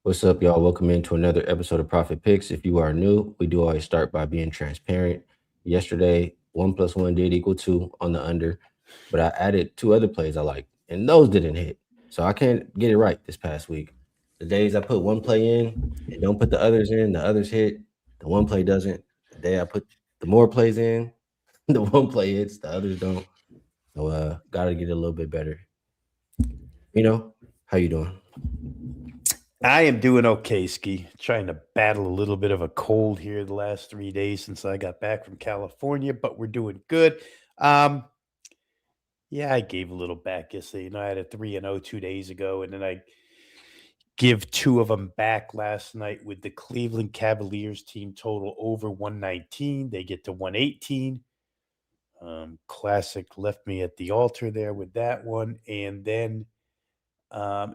What's up, y'all? Welcome into another episode of Profit Picks. If you are new, we do always start by being transparent. Yesterday, 1 plus 1 did equal 2 on the under, but I added two other plays I like, and those didn't hit. So I can't get it right this past week. The days I put one play in and don't put the others hit. The one play doesn't. The day I put the more plays in, the one play hits, the others don't. So gotta get a little bit better. How you doing? I am doing okay, Skee. Trying to battle a little bit of a cold here the last 3 days since I got back from California, but we're doing good. Um, yeah, I gave a little back yesterday. I had a 3-0 2 days ago, and then I give two of them back last night with the Cleveland Cavaliers team total over 119. They get to 118. Classic left me at the altar there with that one. And then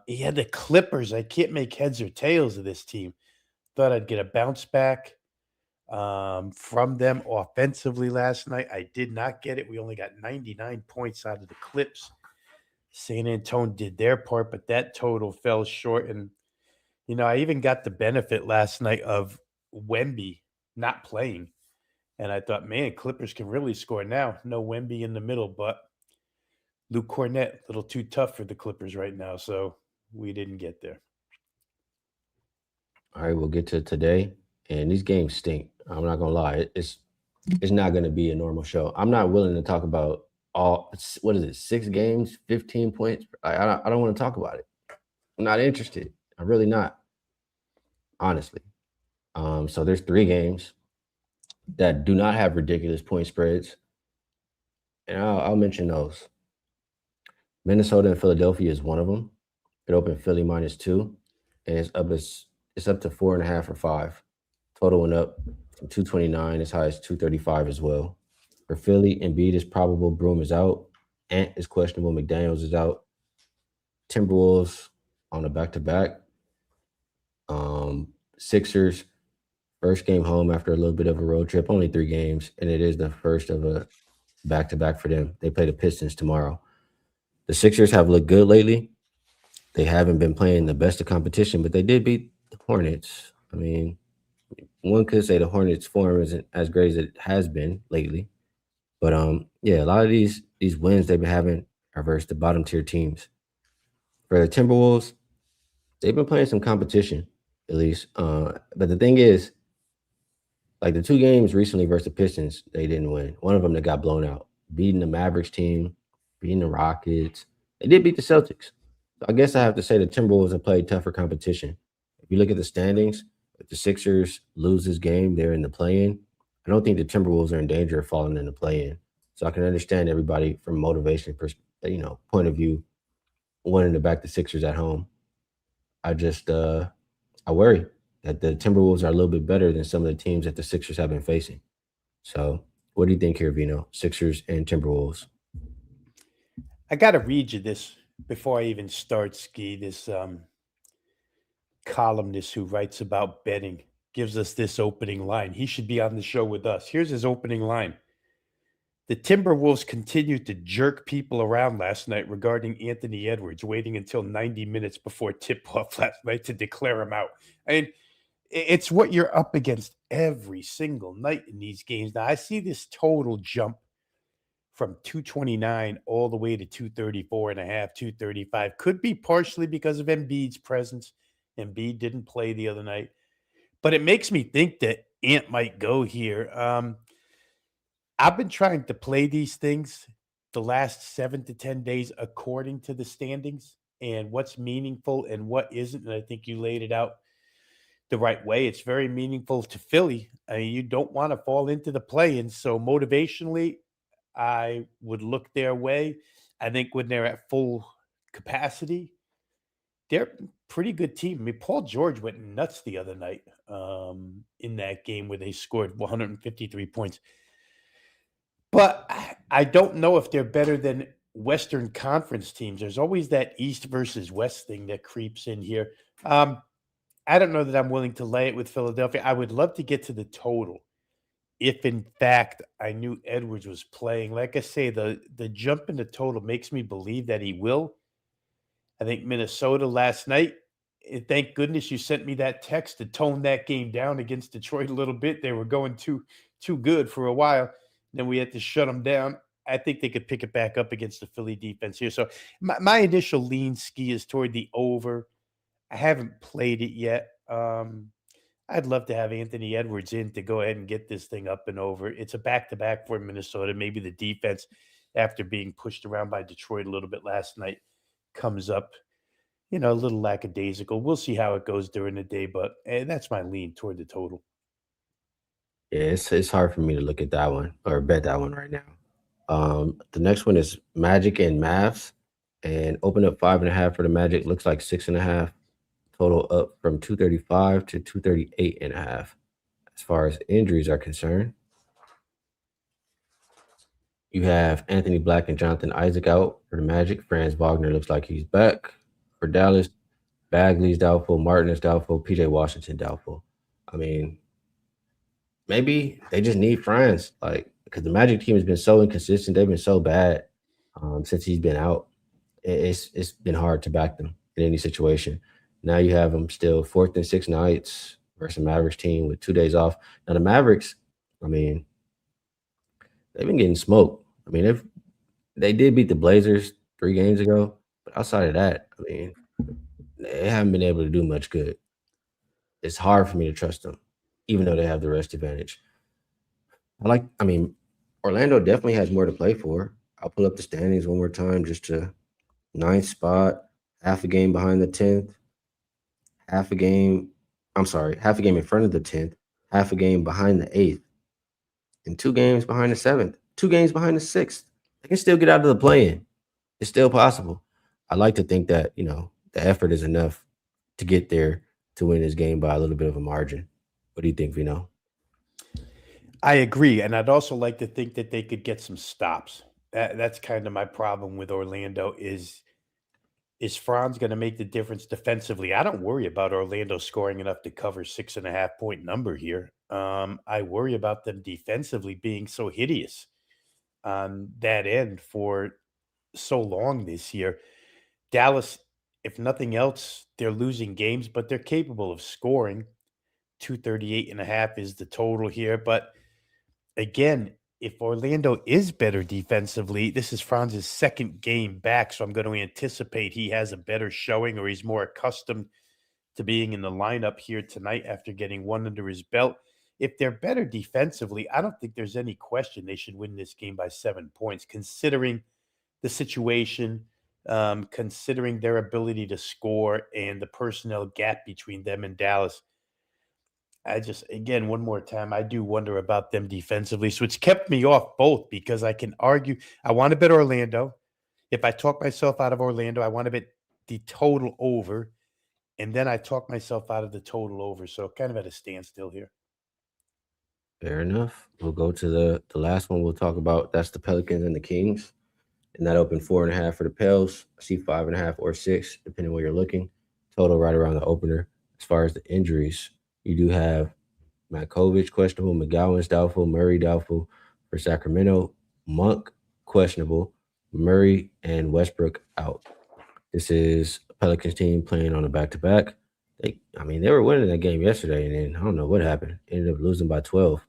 he had the Clippers. I can't make heads or tails of this team. Thought I'd get a bounce back from them offensively last night. I did not get it. We only got 99 points out of the Clips. San Antonio did their part, but that total fell short. And, I even got the benefit last night of Wemby not playing. And I thought, man, Clippers can really score now. No Wemby in the middle, but Luke Cornett, a little too tough for the Clippers right now. So we didn't get there. All right, we'll get to today. And these games stink. I'm not gonna lie. It's not gonna be a normal show. I'm not willing to talk about what is it, 6 games, 15 points. I don't want to talk about it. I'm not interested. I'm really not, honestly. So there's 3 games that do not have ridiculous point spreads. And I'll mention those. Minnesota and Philadelphia is one of them. It opened Philly -2, and it's up to 4.5 or 5. Total went up from 229 as high as 235 as well. For Philly, Embiid is probable, Broom is out, Ant is questionable, McDaniels is out. Timberwolves on a back-to-back. Sixers, first game home after a little bit of a road trip, only 3 games, and it is the first of a back-to-back for them. They play the Pistons tomorrow. The Sixers have looked good lately. They haven't been playing the best of competition, but they did beat the Hornets. I mean, one could say the Hornets' form isn't as great as it has been lately. But yeah, a lot of these wins they've been having are versus the bottom tier teams. For the Timberwolves, they've been playing some competition, at least. But the thing is, like the 2 games recently versus the Pistons, they didn't win. One of them that got blown out, beating the Mavericks team, beating the Rockets. They did beat the Celtics. So I guess I have to say the Timberwolves have played tougher competition. If you look at the standings, if the Sixers lose this game, they're in the play-in. I don't think the Timberwolves are in danger of falling in the play-in. So I can understand everybody from motivation, point of view, wanting to back the Sixers at home. I just I worry that the Timberwolves are a little bit better than some of the teams that the Sixers have been facing. So what do you think here, Vino? Sixers and Timberwolves. I got to read you this before I even start, Ski. This columnist who writes about betting gives us this opening line. He should be on the show with us. Here's his opening line. The Timberwolves continued to jerk people around last night regarding Anthony Edwards, waiting until 90 minutes before tip-off last night to declare him out. I mean, it's what you're up against every single night in these games. Now, I see this total jump from 229 all the way to 234 and a half, 235. Could be partially because of Embiid's presence. Embiid didn't play the other night. But it makes me think that Ant might go here. I've been trying to play these things the last 7 to 10 days according to the standings and what's meaningful and what isn't. And I think you laid it out the right way. It's very meaningful to Philly. I mean, you don't want to fall into the play-in. So motivationally, I would look their way. I think when they're at full capacity, they're a pretty good team. I mean, Paul George went nuts the other night in that game where they scored 153 points. But I don't know if they're better than Western Conference teams. There's always that East versus West thing that creeps in here. I don't know that I'm willing to lay it with Philadelphia. I would love to get to the total if, in fact, I knew Edwards was playing. Like I say, the jump in the total makes me believe that he will. I think Minnesota last night, Thank goodness you sent me that text to tone that game down against Detroit a little bit. They were going too good for a while. Then we had to shut them down. I think they could pick it back up against the Philly defense here. So my initial lean ski is toward the over. I haven't played it yet. I'd love to have Anthony Edwards in to go ahead and get this thing up and over. It's a back to back for Minnesota. Maybe the defense, after being pushed around by Detroit a little bit last night, comes up, a little lackadaisical. We'll see how it goes during the day, but that's my lean toward the total. Yeah, it's hard for me to look at that one or bet that one right now. The next one is Magic and Mavs, and open up 5.5 for the Magic. Looks like 6.5. Total up from 235 to 238.5. As far as injuries are concerned, you have Anthony Black and Jonathan Isaac out for the Magic. Franz Wagner looks like he's back for Dallas. Bagley's doubtful. Martin is doubtful. PJ Washington doubtful. I mean, maybe they just need Franz, like because the Magic team has been so inconsistent. They've been so bad since he's been out. It's been hard to back them in any situation. Now you have them still fourth and 6 nights versus a Mavericks team with 2 days off. Now the Mavericks, I mean, they've been getting smoked. I mean, they did beat the Blazers 3 games ago, but outside of that, I mean, they haven't been able to do much good. It's hard for me to trust them, even though they have the rest advantage. I mean, Orlando definitely has more to play for. I'll pull up the standings one more time just to ninth spot, half a game behind the 10th, half a game. I'm sorry, half a game in front of the 10th, half a game behind the 8th, and 2 games behind the 7th, 2 games behind the 6th. They can still get out of the play-in. It's still possible. I like to think that, the effort is enough to get there to win this game by a little bit of a margin. What do you think, Vino? I agree, and I'd also like to think that they could get some stops. That's kind of my problem with Orlando is Franz going to make the difference defensively? I don't worry about Orlando scoring enough to cover 6.5 point number here. I worry about them defensively being so hideous on that end for so long this year. Dallas, if nothing else, they're losing games, but they're capable of scoring. 238.5 is the total here. But again, if Orlando is better defensively, this is Franz's second game back. So I'm going to anticipate he has a better showing or he's more accustomed to being in the lineup here tonight after getting one under his belt. If they're better defensively, I don't think there's any question they should win this game by 7 points, considering the situation, considering their ability to score and the personnel gap between them and Dallas. I just, again, one more time, I do wonder about them defensively. So it's kept me off both because I can argue. I want to bet Orlando. If I talk myself out of Orlando, I want to bet the total over. And then I talk myself out of the total over. So kind of at a standstill here. Fair enough. We'll go to the last one we'll talk about. That's the Pelicans and the Kings. And that opened 4.5 for the Pels. I see 5.5 or 6, depending where you're looking. Total right around the opener. As far as the injuries, you do have Matkovic questionable, McGowan's doubtful, Murray doubtful for Sacramento, Monk questionable, Murray and Westbrook out. This is a Pelicans team playing on a back-to-back. They were winning that game yesterday, and then I don't know what happened. Ended up losing by 12.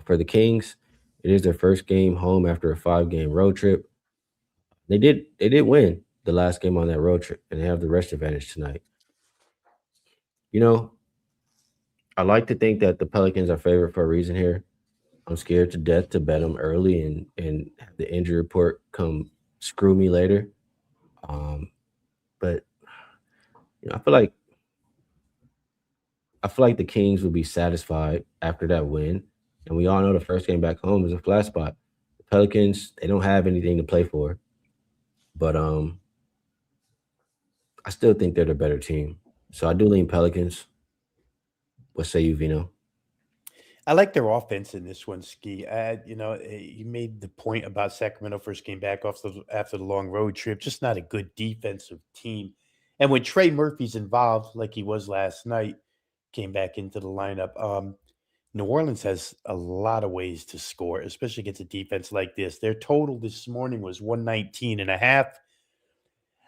For the Kings, it is their first game home after a 5-game road trip. They did win the last game on that road trip, and they have the rest advantage tonight. You know, I like to think that the Pelicans are favored for a reason here. I'm scared to death to bet them early and have the injury report come screw me later. Um, but I feel like the Kings will be satisfied after that win. And we all know the first game back home is a flat spot. The Pelicans, they don't have anything to play for. But I still think they're the better team. So I do lean Pelicans. What say you, Vino? I like their offense in this one, Ski. You made the point about Sacramento first came back after the long road trip. Just not a good defensive team. And when Trey Murphy's involved, like he was last night, came back into the lineup. New Orleans has a lot of ways to score, especially against a defense like this. Their total this morning was 119.5.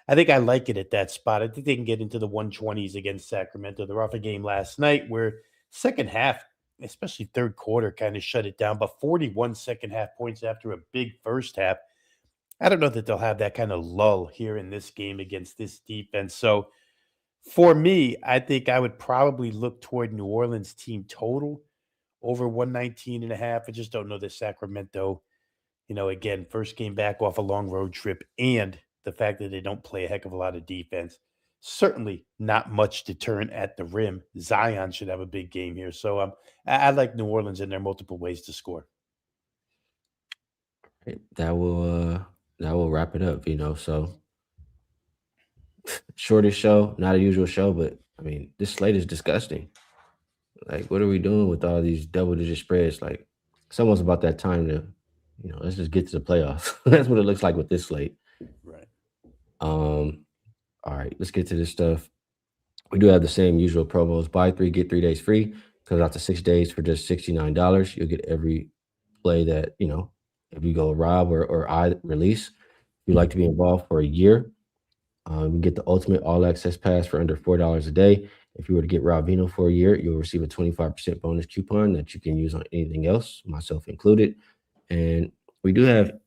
I think I like it at that spot. I think they can get into the 120s against Sacramento. They're off a game last night where second half, especially third quarter, kind of shut it down. But 41 second half points after a big first half. I don't know that they'll have that kind of lull here in this game against this defense. So for me, I think I would probably look toward New Orleans team total over 119 and a half. I just don't know that Sacramento, again, first game back off a long road trip and the fact that they don't play a heck of a lot of defense. Certainly not much deterrent at the rim. Zion should have a big game here. So I like New Orleans in their multiple ways to score. That will wrap it up, So shortest show, not a usual show, but I mean, this slate is disgusting. Like, what are we doing with all these double-digit spreads? Like, it's almost about that time to, let's just get to the playoffs. That's what it looks like with this slate. Right. All right, let's get to this stuff. We do have the same usual promos. Buy 3, get 3 days free. Comes out to 6 days for just $69. You'll get every play that, if you go Rob or I release. If you'd like to be involved for a year, you get the ultimate all-access pass for under $4 a day. If you were to get Rob Veno for a year, you'll receive a 25% bonus coupon that you can use on anything else, myself included. And we do have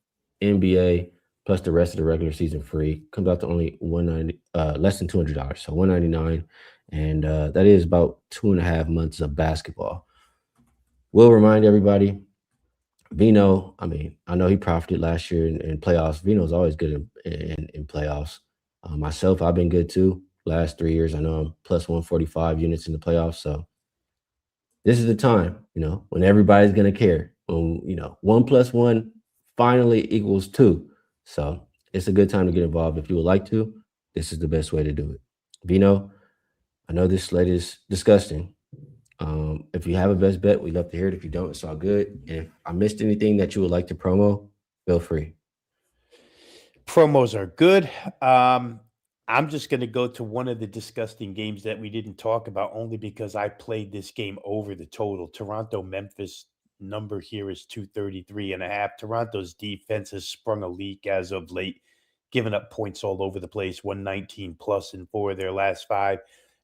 NBA plus the rest of the regular season free. Comes out to only less than $200, so $199, and that is about 2.5 months of basketball. We'll remind everybody, Veno. I mean, I know he profited last year in playoffs. Veno's always good in playoffs. Myself, I've been good too. Last 3 years, I know I'm plus 145 units in the playoffs. So this is the time, when everybody's gonna care. When 1 + 1 finally equals 2. So it's a good time to get involved. If you would like to, this is the best way to do it. Veno, I know this slate is disgusting. If you have a best bet, we'd love to hear it. If you don't, it's all good. And if I missed anything that you would like to promo, feel free. Promos are good. I'm just going to go to one of the disgusting games that we didn't talk about only because I played this game over the total. Toronto-Memphis number here is 233.5. Toronto's defense has sprung a leak as of late, giving up points all over the place, 119 plus in 4 of their last 5.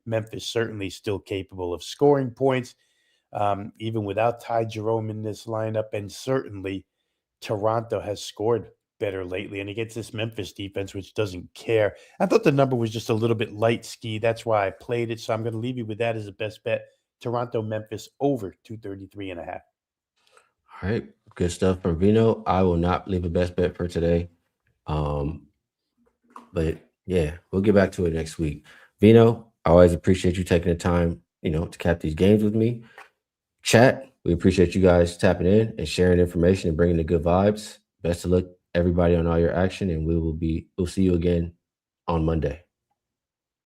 Memphis certainly still capable of scoring points, even without Ty Jerome in this lineup. And certainly Toronto has scored better lately, and against this Memphis defense, which doesn't care. I thought the number was just a little bit light, Skee. That's why I played it. So I'm going to leave you with that as a best bet. Toronto, Memphis over 233.5. All right, good stuff from Veno. I will not leave a best bet for today. But yeah, we'll get back to it next week. Veno, I always appreciate you taking the time, to cap these games with me. Chat, we appreciate you guys tapping in and sharing information and bringing the good vibes. Best of luck, everybody, on all your action, and we'll see you again on Monday.